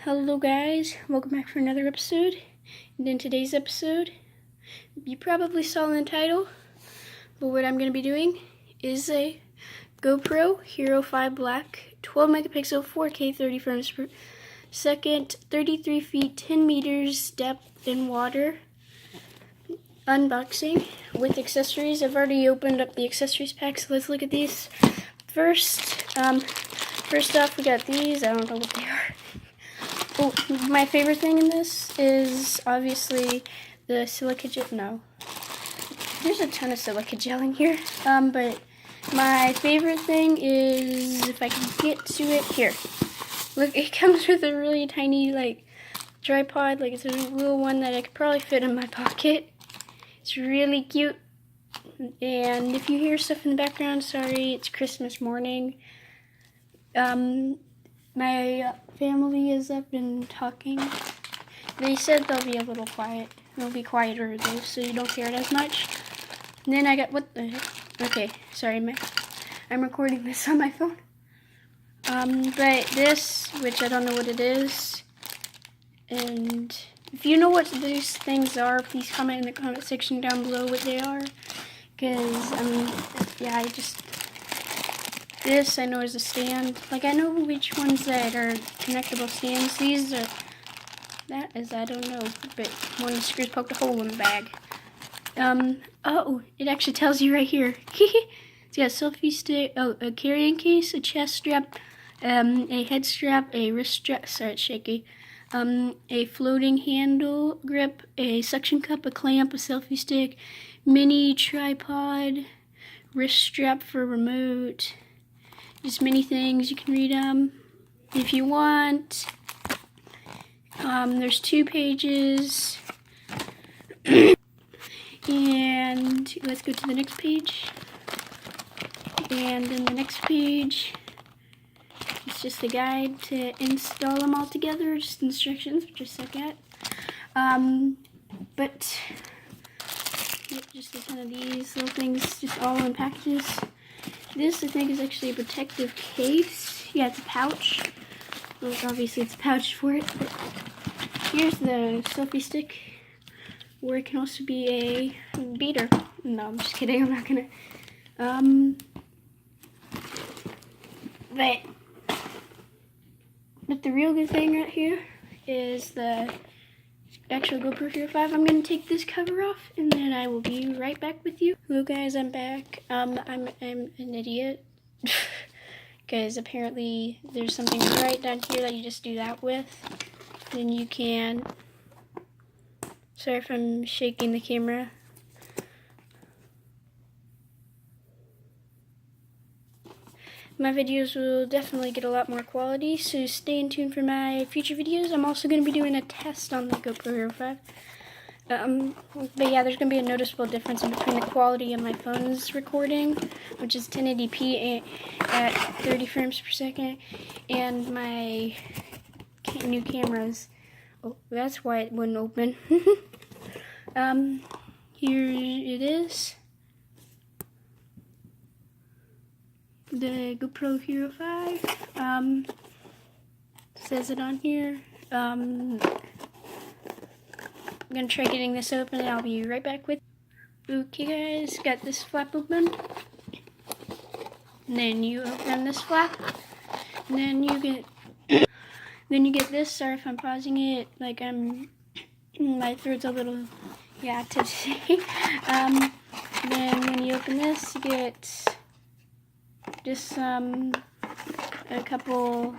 Hello guys, welcome back for another episode. And in today's episode, you probably saw in the title, but what I'm going to be doing is a GoPro Hero5 Black 12 megapixel 4K 30 frames per second, 33 feet 10 meters depth in water unboxing with accessories. I've already opened up the accessories pack, so let's look at these. First off, we got these. I don't know what they are. Oh, my favorite thing in this is obviously the silica gel. No, there's a ton of silica gel in here. But my favorite thing is, if I can get to it, here. Look, it comes with a really tiny tripod. It's a little one that I could probably fit in my pocket. It's really cute. And if you hear stuff in the background, sorry, it's Christmas morning. My family is up and talking. They said they'll be a little quiet. They'll be quieter though, so you don't hear it as much. And then I got, what the heck? Okay, sorry, I'm recording this on my phone. But this, which I don't know what it is, and if you know what these things are, please comment in the comment section down below what they are. Because, yeah, this I know is a stand. I know which ones that are connectable stands. These are, I don't know, but one of the screws poked a hole in the bag. Oh, it actually tells you right here. It's got a selfie stick, a carrying case, a chest strap, a head strap, a wrist strap, sorry it's shaky, a floating handle grip, a suction cup, a clamp, a selfie stick, mini tripod, wrist strap for remote, just many things. You can read them if you want. There's 2 pages. And let's go to the next page. And then the next page, it's just a guide to install them all together, just instructions, which I suck at. But yep, just a ton of these little things, just all in packages. This, I think, is actually a protective case. Yeah, it's a pouch. Well, obviously it's a pouch for it. But here's the selfie stick, where it can also be a beater. No, I'm just kidding. I'm not gonna. But the real good thing right here is the actual GoPro Hero 5. I'm gonna take this cover off, and then I will be right back with you. Hello guys, I'm back. I'm an idiot, because apparently there's something right down here that you just do that with. Then you can. Sorry if I'm shaking the camera. My videos will definitely get a lot more quality, so stay in tune for my future videos. I'm also going to be doing a test on the GoPro Hero 5. But yeah, there's going to be a noticeable difference in between the quality of my phone's recording, which is 1080p at 30 frames per second, and my new cameras. Oh, that's why it wouldn't open. Here it is. The GoPro Hero 5, says it on here. I'm gonna try getting this open, and I'll be right back with. Okay guys, got this flap open. And then you open this flap, and then you get this. Sorry if I'm pausing it, my throat's a little, yeah, tipsy. Then when you open this, you get just a couple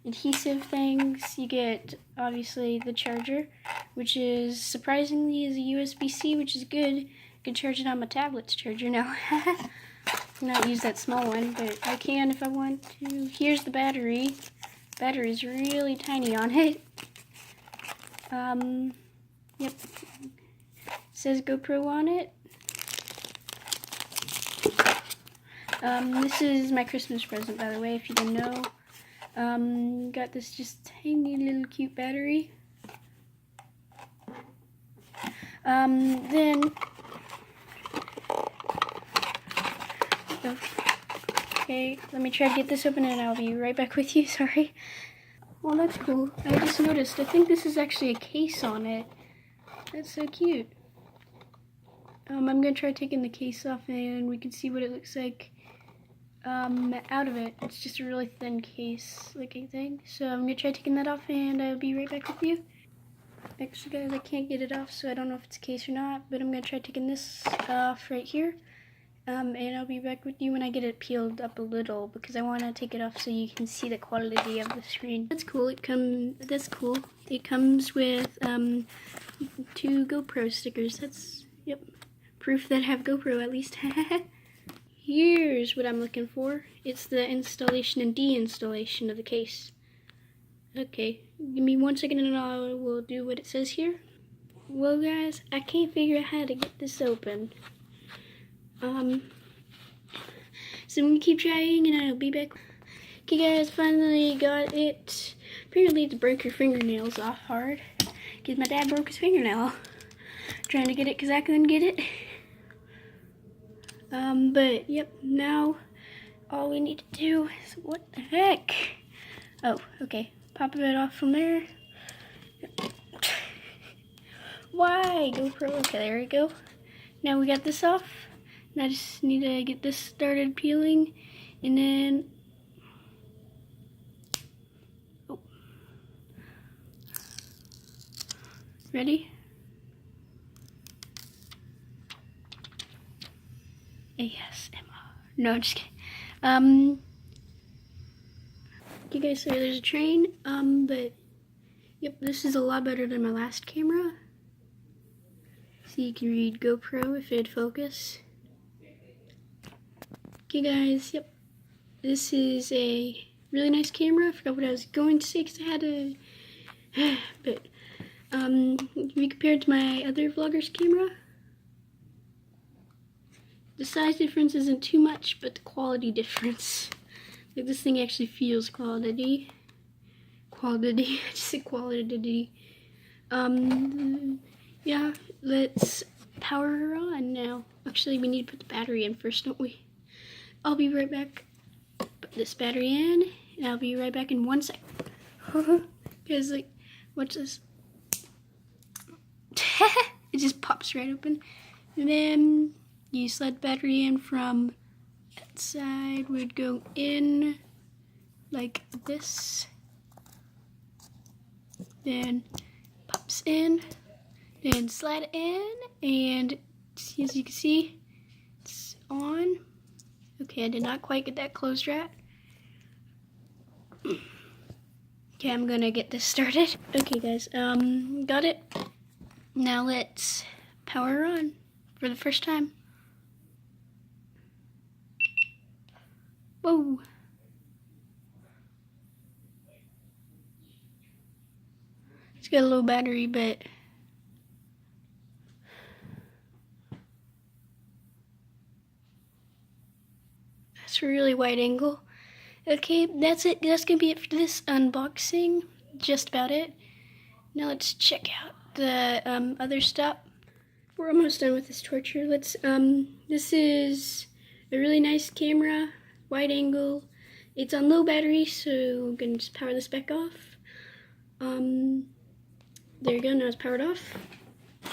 adhesive things. You get, obviously, the charger, which is surprisingly is a USB-C, which is good. I can charge it on my tablet's charger now. Not use that small one, but I can if I want to. Here's the battery. Battery's really tiny on it. Yep. It says GoPro on it. This is my Christmas present, by the way, if you didn't know. Got this just tiny little cute battery. Okay, let me try to get this open and I'll be right back with you, sorry. Well, that's cool. I just noticed. I think this is actually a case on it. That's so cute. I'm gonna try taking the case off and we can see what it looks like out of it. It's just a really thin case looking thing. So I'm gonna try taking that off and I'll be right back with you. Actually guys, I can't get it off, so I don't know if it's a case or not, but I'm gonna try taking this off right here. And I'll be back with you when I get it peeled up a little because I want to take it off so you can see the quality of the screen. That's cool. That's cool. It comes with 2 GoPro stickers. That's proof that I have GoPro at least. Here's what I'm looking for. It's the installation and deinstallation of the case. Okay, give me 1 second and I will do what it says here. Well guys, I can't figure out how to get this open. So I'm gonna keep trying and I'll be back. Okay guys, finally got it. Apparently to break your fingernails off hard. Because my dad broke his fingernail. Trying to get it because I couldn't get it. But yep, now all we need to do is, what the heck? Oh, okay. Pop it off from there. Why? GoPro, okay, there we go. Now we got this off. And I just need to get this started peeling, and then, oh. Ready? ASMR. No, I'm just kidding. You guys say there's a train, but, yep, this is a lot better than my last camera. So you can read GoPro if it'd focus. Okay guys, yep, this is a really nice camera. I forgot what I was going to say because I had a, but, if you compare it to my other vlogger's camera, the size difference isn't too much, but the quality difference. Like this thing actually feels quality. I just said quality. Yeah, let's power her on now. Actually, we need to put the battery in first, don't we? I'll be right back. Put this battery in, and I'll be right back in 1 second. Because, like, watch this. It just pops right open. And then you slide the battery in from that side. Would go in like this. Then pops in. Then slide it in. And as you can see, it's on. Okay, I did not quite get that closed right. Okay, I'm gonna get this started. Okay guys, got it. Now let's power her on for the first time. Whoa. It's got a low battery, but that's a really wide angle. Okay, that's it. That's gonna be it for this unboxing. Just about it. Now let's check out the other stuff. We're almost done with this torture. Let's this is a really nice camera, wide angle. It's on low battery, so I'm gonna just power this back off. There you go. Now it's powered off.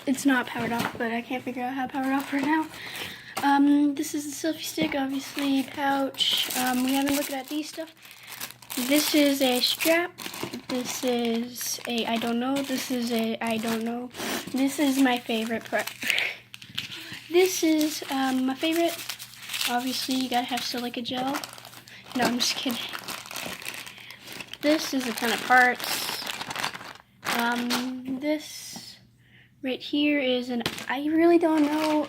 It's not powered off, but I can't figure out how to power it off right now. This is the selfie stick, obviously, pouch. We haven't looked at these stuff. This is a strap. This is a I don't know. This is a I don't know. This is my favorite part. This is my favorite. Obviously, you gotta have silica gel. No, I'm just kidding. This is a ton of parts. This right here is an I really don't know.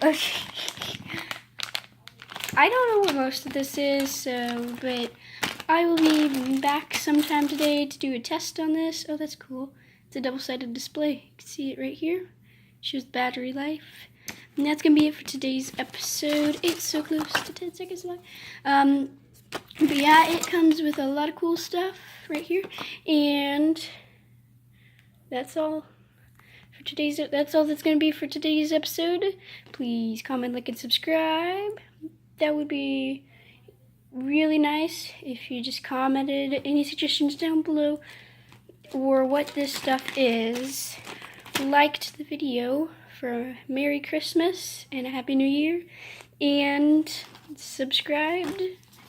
I don't know what most of this is, so, but I will be back sometime today to do a test on this. Oh, that's cool. It's a double-sided display. You can see it right here. Shows battery life. And that's going to be it for today's episode. It's so close to 10 seconds left. But yeah, it comes with a lot of cool stuff right here. And that's all. That's all that's going to be for today's episode. Please comment, like, and subscribe. That would be really nice if you just commented any suggestions down below. or what this stuff is, liked the video for Merry Christmas and a Happy New Year, and subscribed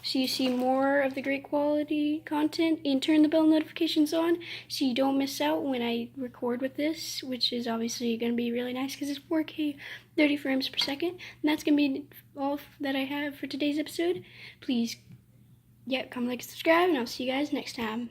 so you see more of the great quality content, and turn the bell notifications on so you don't miss out when I record with this, which is obviously going to be really nice because it's 4K 30 frames per second. And that's going to be all that I have for today's episode. Please, comment, like, subscribe, and I'll see you guys next time.